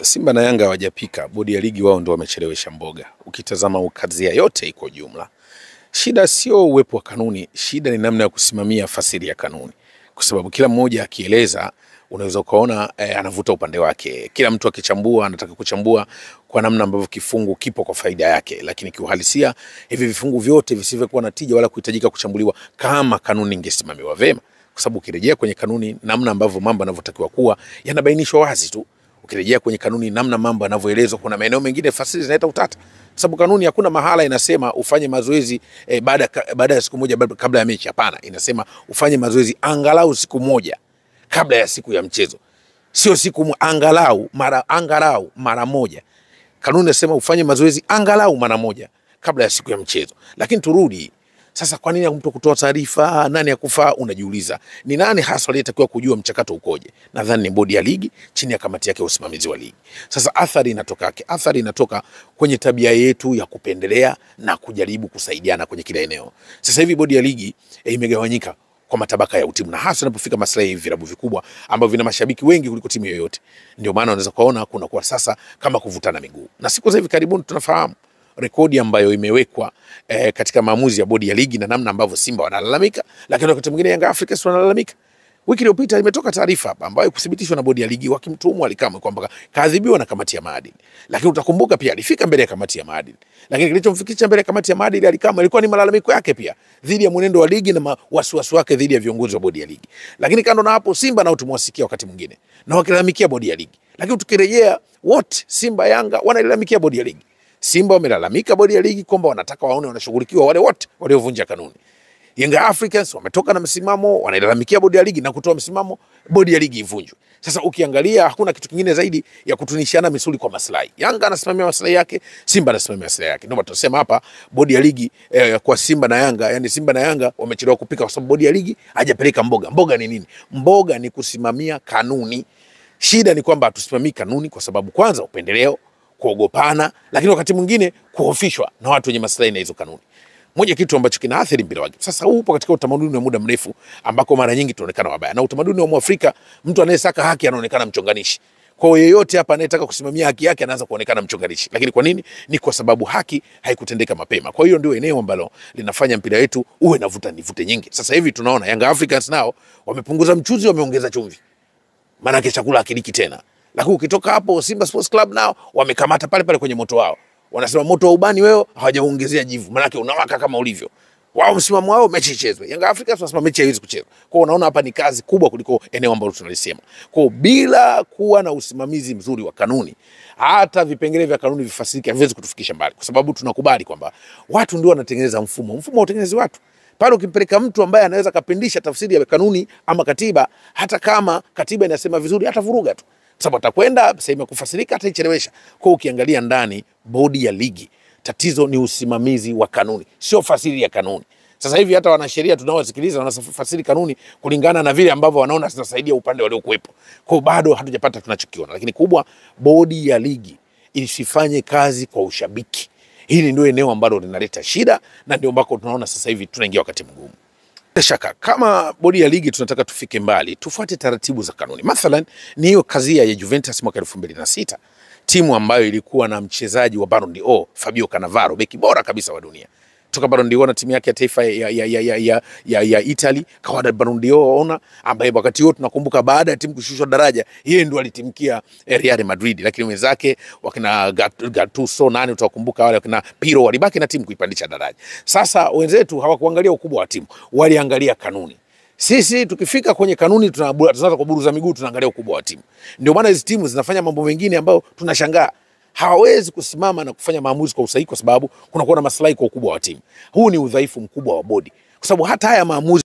Simba na Yanga hawajapika, bodi ya ligi wao ndio wamechelewesha mboga. Ukitazama ukazia yote iko jumla. Shida sio uwepo wa kanuni, shida ni namna ya kusimamia fasiri ya kanuni. Kwa sababu kila mmoja akieleza unaweza kuona anavuta upande wake. Kila mtu akichambua anataka kuchambua kwa namna ambavyo kifungu kipo kwa faida yake, lakini kiuhalisia hivi vifungu vyote visivyokuwa na tija wala kuhitajika kuchambuliwa kama kanuni ingesimamiwa vema. Kwa sababu ukirejea kwenye kanuni namna ambavyo mambo yanavyotakiwa kuwa yanabainishwa wazi tu. Ukirejea kwenye kanuni namna mambo yanavyoelezwa, kuna maeneo mengine fasiri zinaleta utata. Kwa sababu kanuni hakuna mahala inasema ufanye mazoezi baada ya siku moja kabla ya mechi. Hapana, inasema ufanye mazoezi angalau siku moja kabla ya siku ya mchezo. Sio siku angalau mara moja. Kanuni inasema ufanye mazoezi angalau mara moja kabla ya siku ya mchezo. Lakini turudi sasa, kwa nini mtu kutoa taarifa, nani yakufaa? Unajiuliza ni nani hasa aliyetakiwa kujua mchakato ukoje? Nadhani ni bodi ya ligi chini ya kamati yake ya usimamizi wa ligi. Sasa athari inatoka kwenye tabia yetu ya kupendelea na kujaribu kusaidiana kwenye kila eneo. Sasa hivi bodi ya ligi imegawanyika kwa matabaka ya utimu, na hasa inapofika maslahi vilabu vikubwa ambavyo vina mashabiki wengi kuliko timu yoyote. Ndio maana unaweza kuona kuna kwa sasa kama kuvutana miguu. Na siku za hivi karibuni tunafahamu rekodi ambayo imewekwa katika maamuzi ya bodi ya ligi na namna ambavyo Simba wanalalamika, lakini wakati mwingine Young Africans wanalalamika. Wiki iliyopita imetoka taarifa hapa ambayo kuthibitishwa na bodi ya ligi wakimtuhumu Ally Kamwe kwamba kaadhibiwa na kamati ya maadili. Lakini utakumbuka pia alifika mbele ya kamati ya maadili. Lakini kilichomfikisha mbele ya kamati ya maadili Ally Kamwe ilikuwa ni malalamiko yake pia dhidi ya mwenendo wa ligi na wasiwasi wake dhidi ya viongozi wa bodi ya ligi. Lakini kando na hapo, Simba nao tumewasikia wakati mwingine na wakilalamikia bodi ya ligi. Lakini tukirejea wote, Simba, Yanga wanalalamikia bodi ya ligi. Simba wamelalamika bodi ya ligi kwamba wanataka waone wanashughulikiwa wale wote waliovunja kanuni. Young Africans wametoka na msimamo, wanalalamikia bodi ya ligi na kutoa msimamo bodi ya ligi ivunjwe. Sasa ukiangalia hakuna kitu kingine zaidi ya kutunishana misuli kwa maslahi. Yanga anasimamia maslahi yake, Simba anasimamia maslahi yake. Ndio tunasema hapa bodi ya ligi kwa Simba na Yanga, yani Simba na Yanga wamechelewa kupika kwa sababu bodi ya ligi hajapeleka mboga. Mboga ni nini? Mboga ni kusimamia kanuni. Shida ni kwamba hatusimamii kanuni kwa sababu kwanza upendeleo, kuogopana, lakini wakati mwingine kuhofishwa na watu wenye maslahi na hizo kanuni. Moja kitu ambacho kinaathiri mpira wake. Sasa upo katika utamaduni wa muda mrefu ambako mara nyingi tunaonekana wabaya. Na utamaduni wa Mwafrika, mtu anayesaka haki anaonekana mchonganishi. Kwa hiyo yeyote hapa anayetaka kusimamia haki yake anaanza kuonekana mchonganishi. Lakini kwa nini? Ni kwa sababu haki haikutendeka mapema. Kwa hiyo ndio eneo ambalo linafanya mpira wetu uwe na vuta nivute nyingi. Sasa hivi tunaona Young Africans nao wamepunguza mchuzi, wameongeza chumvi. Maana yake chakula hakiliki tena. Lakini ukitoka hapo, Simba Sports Club nao wamekamata pale pale kwenye moto wao. Wanasema moto wa ubani wewe hawajaongezea jivu, maana yake unawaka kama ulivyo. Wao msimamo wao mechi ichezwe. Young Africans wanasema mechi haiwezi kuchezwa. Kwa hiyo unaona hapa ni kazi kubwa kuliko eneo ambalo tunalisema. Kwa hiyo bila kuwa na usimamizi mzuri wa kanuni, hata vipengele vya kanuni vifasirike haviwezi kutufikisha mbali, kwa sababu tunakubali kwamba watu ndio wanatengeneza mfumo. Mfumo hautengenezi watu. Pale ukimpeleka mtu ambaye anaweza kapindisha tafsiri ya kanuni ama katiba, hata kama katiba inasema vizuri, hata vuruga tu. Sababu atakwenda sehemu ya kufasirika, ataichelewesha. Kwa ukiangalia ndani bodi ya ligi, tatizo ni usimamizi wa kanuni, sio fasiri ya kanuni. Sasa hivi hata wanasheria tunaowasikiliza wanafasiri kanuni kulingana na vile ambavyo wanaona zinasaidia upande waliokuwepo. Kwa hiyo bado hatujapata tunachokiona. Lakini kubwa, bodi ya ligi isifanye kazi kwa ushabiki. Hili ndio eneo ambalo linaleta shida na ndio ambako tunaona sasa hivi tunaingia wakati mgumu. Shaka kama bodi ya ligi tunataka tufike mbali, tufuate taratibu za kanuni. Mathalan ni hiyo kazia ya Juventus mwaka 2006, timu ambayo ilikuwa na mchezaji wa Ballon d'Or Fabio Cannavaro, beki bora kabisa wa dunia. Toka Ballon d'Or na timu yake ya taifa ya Italy, kawada Ballon d'Or ambaye wakati huo tunakumbuka baada ya timu kushushwa daraja, yeye ndo alitimkia Real Madrid, lakini wenzake wakina Gattuso nani utakumbuka wale wakina Pirlo walibaki na timu kuipandisha daraja. Sasa wenzetu hawakuangalia ukubwa wa timu, waliangalia kanuni. Sisi tukifika kwenye kanuni tunaanza kuburuza miguu, tunaangalia ukubwa wa timu. Ndio maana hizo timu zinafanya mambo mengine ambayo tunashangaa. Hawawezi kusimama na kufanya maamuzi kwa usahihi kwa sababu kuna maslahi kwa ukubwa wa timu. Huu ni udhaifu mkubwa wa bodi. Kwa sababu hata haya maamuzi